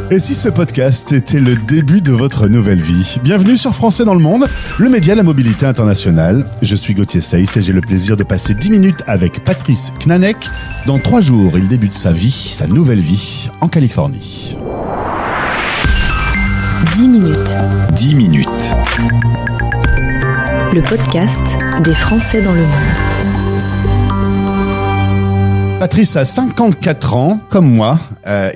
Et si ce podcast était le début de votre nouvelle vie? Bienvenue sur Français dans le monde, le média de la mobilité internationale. Je suis Gauthier Seyss et j'ai le plaisir de passer 10 minutes avec Patrice Knanek. Dans 3 jours, il débute sa vie, sa nouvelle vie, en Californie. 10 minutes. 10 minutes. Le podcast des Français dans le monde. Patrice a 54 ans, comme moi.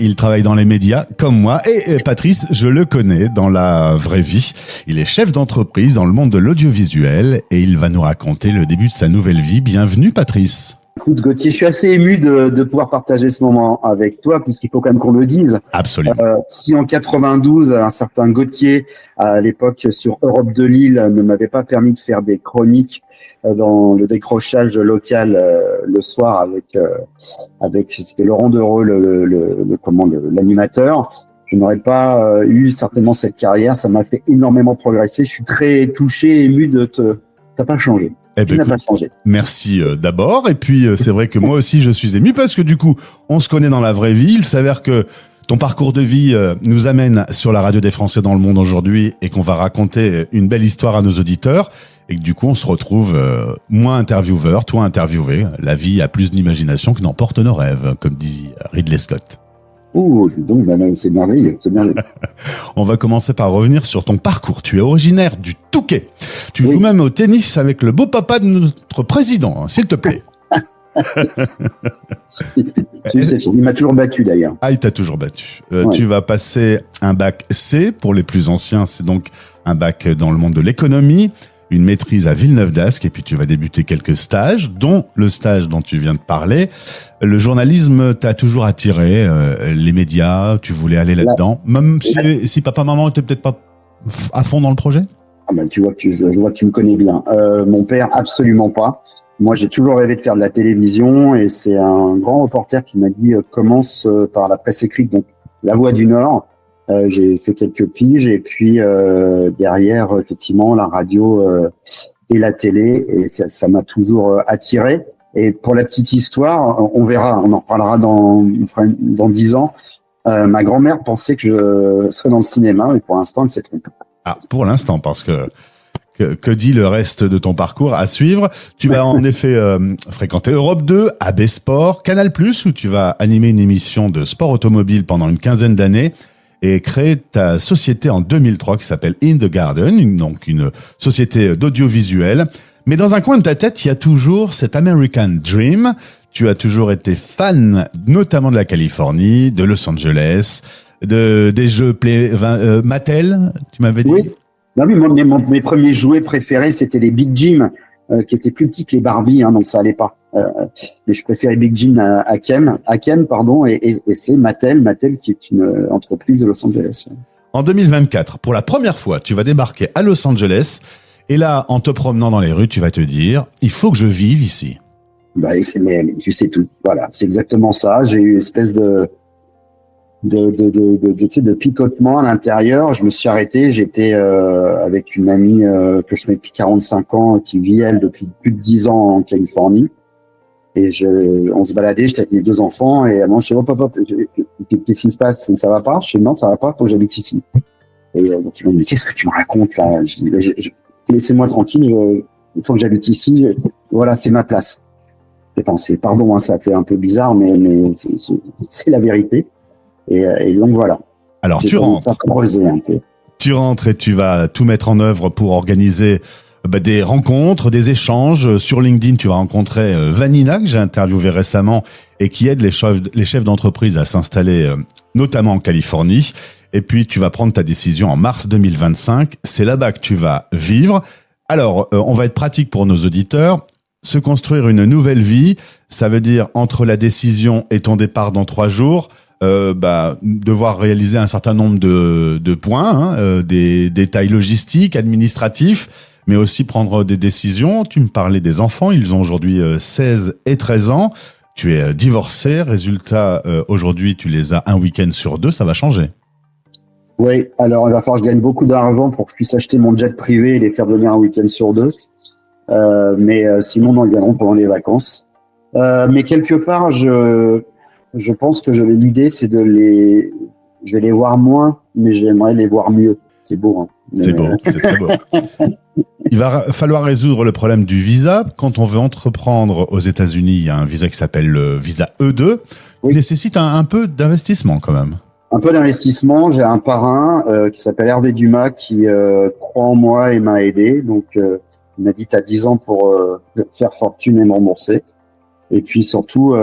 Il travaille dans les médias, comme moi. Et Patrice, je le connais dans la vraie vie. Il est chef d'entreprise dans le monde de l'audiovisuel et il va nous raconter le début de sa nouvelle vie. Bienvenue, Patrice. Écoute, Gauthier, je suis assez ému de pouvoir partager ce moment avec toi, puisqu'il faut quand même qu'on le dise. Absolument. Si en 92, un certain Gauthier, à l'époque sur Europe de Lille, ne m'avait pas permis de faire des chroniques dans le décrochage local le soir avec c'était Laurent Dereux, l'animateur, je n'aurais pas eu certainement cette carrière. Ça m'a fait énormément progresser. Je suis très touché, ému t'as pas changé. Tu n'as pas changé. Merci d'abord. Et puis, c'est vrai que moi aussi, je suis ému parce que du coup, on se connaît dans la vraie vie. Il s'avère que ton parcours de vie nous amène sur la radio des Français dans le monde aujourd'hui et qu'on va raconter une belle histoire à nos auditeurs. Et que du coup, on se retrouve, moi intervieweur, toi interviewé. La vie a plus d'imagination que n'emporte nos rêves, comme dit Ridley Scott. Oh, donc, c'est merveilleux, c'est merveilleux. On va commencer par revenir sur ton parcours. Tu es originaire du Touquet. Tu joues même au tennis avec le beau papa de notre président, s'il te plaît. Il m'a toujours battu d'ailleurs. Ah, il t'a toujours battu. Ouais. Tu vas passer un bac C pour les plus anciens. C'est donc un bac dans le monde de l'économie, une maîtrise à Villeneuve d'Ascq et puis tu vas débuter quelques stages, dont le stage dont tu viens de parler. Le journalisme t'a toujours attiré, les médias, tu voulais aller là-dedans, même si papa, maman étaient peut-être pas à fond dans le projet? Ah ben, je vois que tu me connais bien. Mon père, absolument pas. Moi, j'ai toujours rêvé de faire de la télévision et c'est un grand reporter qui m'a dit commence par la presse écrite, donc La Voix du Nord. J'ai fait quelques piges et puis derrière, effectivement, la radio et la télé, et ça m'a toujours attiré. Et pour la petite histoire, on verra, on en reparlera dans 10 ans. Ma grand-mère pensait que je serais dans le cinéma, mais pour l'instant, elle s'est trompée. Ah, pour l'instant, parce que dit le reste de ton parcours à suivre? Tu vas en effet fréquenter Europe 2, AB Sport, Canal+, où tu vas animer une émission de sport automobile pendant une quinzaine d'années et créer ta société en 2003 qui s'appelle In the Garden, donc une société d'audiovisuel. Mais dans un coin de ta tête, il y a toujours cet American Dream. Tu as toujours été fan, notamment de la Californie, de Los Angeles, des jeux Mattel, tu m'avais dit? Oui. Non, mais mes premiers jouets préférés, c'était les Big Jim, qui étaient plus petits que les Barbie, donc ça allait pas. Mais je préférais Big Jim à Ken, et c'est Mattel qui est une entreprise de Los Angeles. En 2024, pour la première fois, tu vas débarquer à Los Angeles, et là, en te promenant dans les rues, tu vas te dire, il faut que je vive ici. Tu sais tout. Voilà, c'est exactement ça. J'ai eu une espèce de picotement à l'intérieur. Je me suis arrêté. J'étais avec une amie que je connais depuis 45 ans, qui vit elle depuis plus de 10 ans en Californie. Et on se baladait. J'étais avec mes 2 enfants et moi je dis hop, qu'est-ce qui se passe? Ça va pas? Je dis non, ça va pas. Faut que j'habite ici. Et donc ils m'ont dit mais qu'est-ce que tu me racontes là? Je dis laissez-moi tranquille. Il faut que j'habite ici. Voilà, c'est ma place. Pardon, ça fait un peu bizarre, mais c'est la vérité. Et donc voilà. Alors tu rentres. Tu rentres et tu vas tout mettre en œuvre pour organiser des rencontres, des échanges. Sur LinkedIn, tu vas rencontrer Vanina, que j'ai interviewé récemment et qui aide les chefs d'entreprise à s'installer, notamment en Californie. Et puis tu vas prendre ta décision en mars 2025. C'est là-bas que tu vas vivre. Alors, on va être pratique pour nos auditeurs. Se construire une nouvelle vie, ça veut dire entre la décision et ton départ dans 3 jours, devoir réaliser un certain nombre de points, des détails logistiques, administratifs, mais aussi prendre des décisions. Tu me parlais des enfants, ils ont aujourd'hui 16 et 13 ans. Tu es divorcé, résultat, aujourd'hui tu les as un week-end sur 2, ça va changer. Oui, alors il va falloir que je gagne beaucoup d'argent pour que je puisse acheter mon jet privé et les faire venir un week-end sur 2. Mais sinon, non, ils viendront pendant les vacances. Mais quelque part, je pense que l'idée, c'est de je vais les voir moins, mais j'aimerais les voir mieux. C'est beau, hein. C'est beau, c'est très beau. Il va falloir résoudre le problème du visa. Quand on veut entreprendre aux États-Unis, il y a un visa qui s'appelle le visa E2. Il nécessite un peu d'investissement quand même. Un peu d'investissement. J'ai un parrain qui s'appelle Hervé Dumas qui croit en moi et m'a aidé. Donc, il m'a dit t'as 10 ans pour faire fortune et me rembourser. Et puis surtout,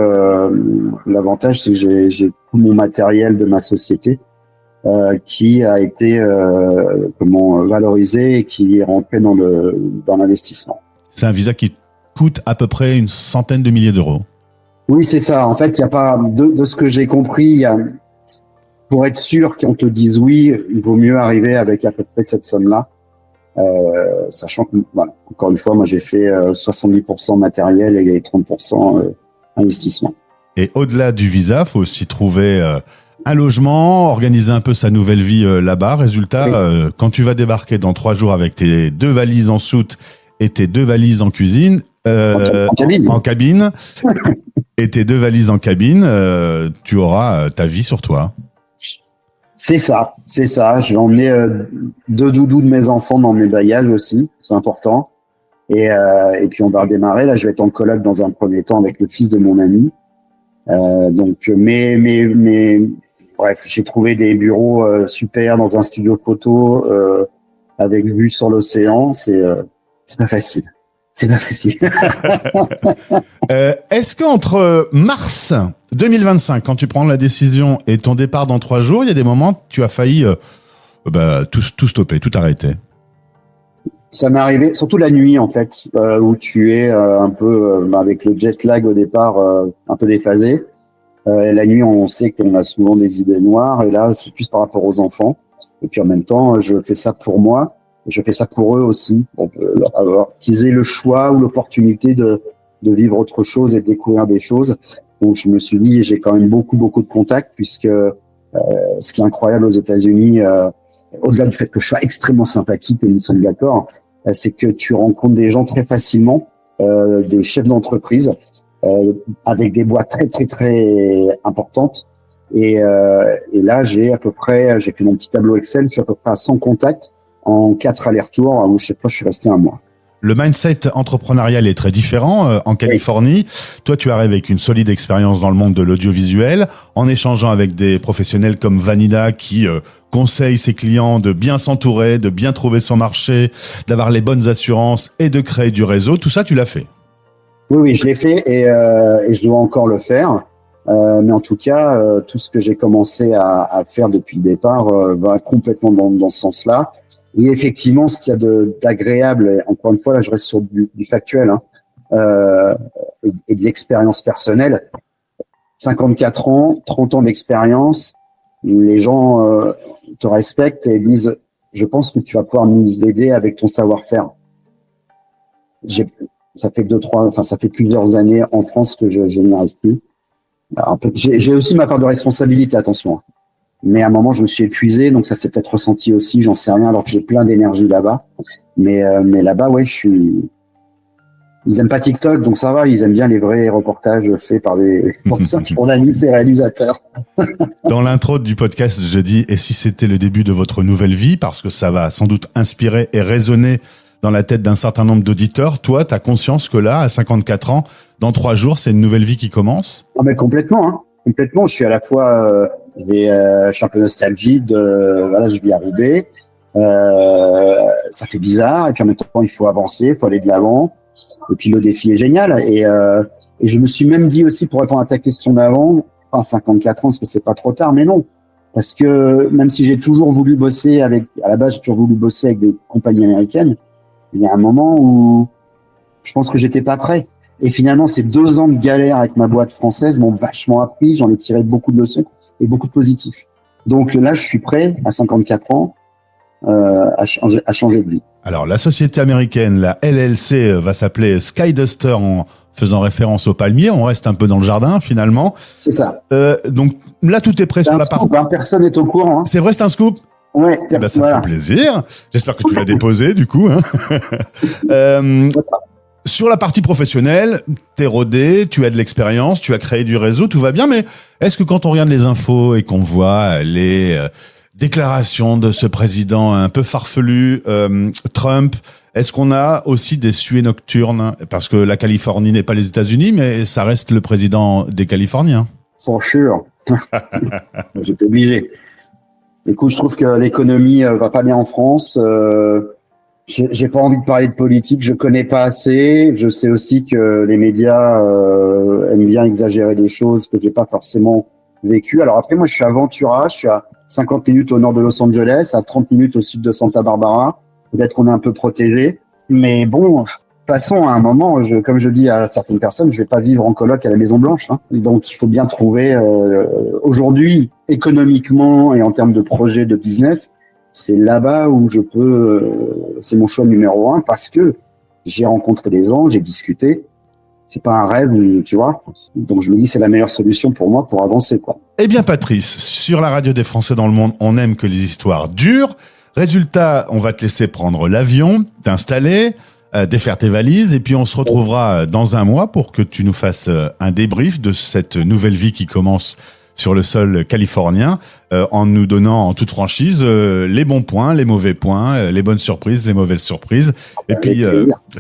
l'avantage c'est que j'ai tout mon matériel de ma société qui a été valorisé et qui est rentré dans l'investissement. C'est un visa qui coûte à peu près une centaine de milliers d'euros. Oui, c'est ça. En fait, il y a pas de ce que j'ai compris. Pour être sûr qu'on te dise oui, il vaut mieux arriver avec à peu près cette somme-là, sachant que voilà, encore une fois, moi j'ai fait 70% matériel et 30% investissement. Et au-delà du visa, faut aussi trouver un logement, organiser un peu sa nouvelle vie là-bas. Résultat, oui. Quand tu vas débarquer dans 3 jours avec tes 2 valises en soute et tes 2 valises en cuisine, en cabine, et tes 2 valises en cabine, tu auras ta vie sur toi. C'est ça. Je vais emmener 2 doudous de mes enfants dans mes bagages aussi, c'est important. Et puis on va redémarrer. Là, je vais être en coloc dans un premier temps avec le fils de mon ami. Bref, j'ai trouvé des bureaux super dans un studio photo avec vue sur l'océan. C'est pas facile. Est-ce qu'entre mars 2025, quand tu prends la décision, et ton départ dans 3 jours, il y a des moments où tu as failli tout stopper, tout arrêter? Ça m'est arrivé, surtout la nuit en fait, où tu es un peu avec le jet lag au départ, un peu déphasé. La nuit, on sait qu'on a souvent des idées noires, et là, c'est plus par rapport aux enfants. Et puis en même temps, je fais ça pour moi. Je fais ça pour eux aussi, qu'ils aient le choix ou l'opportunité de vivre autre chose et de découvrir des choses. Donc je me suis dit, j'ai quand même beaucoup de contacts, puisque ce qui est incroyable aux États-Unis, au-delà du fait que je sois extrêmement sympathique, et nous sommes d'accord, c'est que tu rencontres des gens très facilement, des chefs d'entreprise, avec des boîtes très importantes. Et là, j'ai fait mon petit tableau Excel, je suis à peu près à 100 contacts en 4 allers-retours, où chaque fois je suis resté 1 mois. Le mindset entrepreneurial est très différent en Californie. Oui. Toi, tu arrives avec une solide expérience dans le monde de l'audiovisuel, en échangeant avec des professionnels comme Vanina qui conseillent ses clients de bien s'entourer, de bien trouver son marché, d'avoir les bonnes assurances et de créer du réseau. Tout ça, tu l'as fait. Oui, je l'ai fait et je dois encore le faire. Mais en tout cas, tout ce que j'ai commencé à faire depuis le départ va complètement dans ce sens-là. Et effectivement, ce qu'il y a d'agréable, et encore une fois, là, je reste sur du factuel, et de l'expérience personnelle. 54 ans, 30 ans d'expérience, les gens te respectent et disent « Je pense que tu vas pouvoir nous aider avec ton savoir-faire ». Ça fait plusieurs années en France que je n'y arrive plus. Alors, j'ai aussi ma part de responsabilité, attention. Mais à un moment, je me suis épuisé, donc ça s'est peut-être ressenti aussi, j'en sais rien, alors que j'ai plein d'énergie là-bas. Mais là-bas, ouais, ils aiment pas TikTok, donc ça va, ils aiment bien les vrais reportages faits par des anciens journalistes et réalisateurs. Dans l'intro du podcast, je dis « Et si c'était le début de votre nouvelle vie ?» parce que ça va sans doute inspirer et résonner dans la tête d'un certain nombre d'auditeurs. Toi, tu as conscience que là, à 54 ans, dans 3 jours, c'est une nouvelle vie qui commence? Ah, mais complètement, hein. Complètement. Je suis à la fois, je suis un peu nostalgique voilà, je vis à Roubaix. Ça fait bizarre. Et puis en même temps, il faut avancer, il faut aller de l'avant. Et puis le défi est génial. Et je me suis même dit aussi, pour répondre à ta question d'avant, 54 ans, est-ce que c'est pas trop tard? Mais non. Parce que même si j'ai toujours voulu bosser à la base, j'ai toujours voulu bosser avec des compagnies américaines, il y a un moment où je pense que j'étais pas prêt. Et finalement, ces 2 ans de galère avec ma boîte française m'ont vachement appris. J'en ai tiré beaucoup de leçons et beaucoup de positifs. Donc là, je suis prêt, à 54 ans, à changer de vie. Alors, la société américaine, la LLC, va s'appeler Skyduster en faisant référence au palmier. On reste un peu dans le jardin, finalement. C'est ça. Donc là, tout est prêt sur la partie. Personne n'est au courant. Hein. C'est vrai, c'est un scoop? Ouais. Eh ben, ça fait plaisir. J'espère que tu l'as déposé, du coup. Hein. Sur la partie professionnelle, t'es rodé, tu as de l'expérience, tu as créé du réseau, tout va bien, mais est-ce que quand on regarde les infos et qu'on voit les déclarations de ce président un peu farfelu, Trump, est-ce qu'on a aussi des suées nocturnes? Parce que la Californie n'est pas les États-Unis, mais ça reste le président des Californiens. For sure. J'étais obligé. Écoute, je trouve que l'économie va pas bien en France. J'ai pas envie de parler de politique, je connais pas assez. Je sais aussi que les médias aiment bien exagérer des choses que j'ai pas forcément vécues. Alors après, moi, je suis à Ventura, je suis à 50 minutes au nord de Los Angeles, à 30 minutes au sud de Santa Barbara. Peut-être qu'on est un peu protégé, mais bon, passons à un moment. Comme je dis à certaines personnes, je vais pas vivre en coloc à la Maison Blanche. Donc, il faut bien trouver aujourd'hui, économiquement et en termes de projet de business. C'est là-bas où je peux, c'est mon choix numéro 1 parce que j'ai rencontré des gens, j'ai discuté. C'est pas un rêve, tu vois. Donc je me dis c'est la meilleure solution pour moi pour avancer, quoi. Eh bien Patrice, sur la radio des Français dans le monde, on aime que les histoires durent. Résultat, on va te laisser prendre l'avion, t'installer, défaire tes valises et puis on se retrouvera dans un mois pour que tu nous fasses un débrief de cette nouvelle vie qui commence sur le sol californien, en nous donnant en toute franchise les bons points, les mauvais points, les bonnes surprises, les mauvaises surprises. Et puis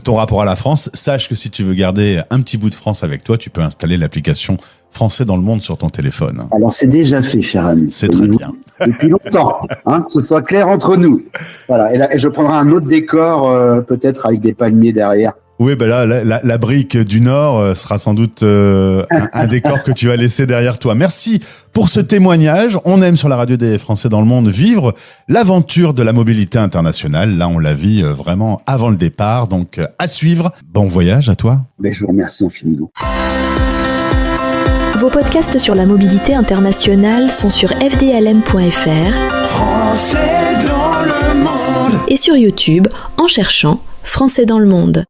ton rapport à la France. Sache que si tu veux garder un petit bout de France avec toi, tu peux installer l'application Français dans le monde sur ton téléphone. Alors c'est déjà fait, cher ami. C'est très bien. Depuis longtemps, que ce soit clair entre nous. Voilà. Et je prendrai un autre décor, peut-être avec des palmiers derrière. Oui, ben là, la brique du Nord sera sans doute un décor que tu vas laisser derrière toi. Merci pour ce témoignage. On aime sur la radio des Français dans le monde vivre l'aventure de la mobilité internationale. Là, on la vit vraiment avant le départ. Donc, à suivre. Bon voyage à toi. Ben, je vous remercie infiniment. Vos podcasts sur la mobilité internationale sont sur fdlm.fr Français dans le monde et sur YouTube en cherchant Français dans le monde.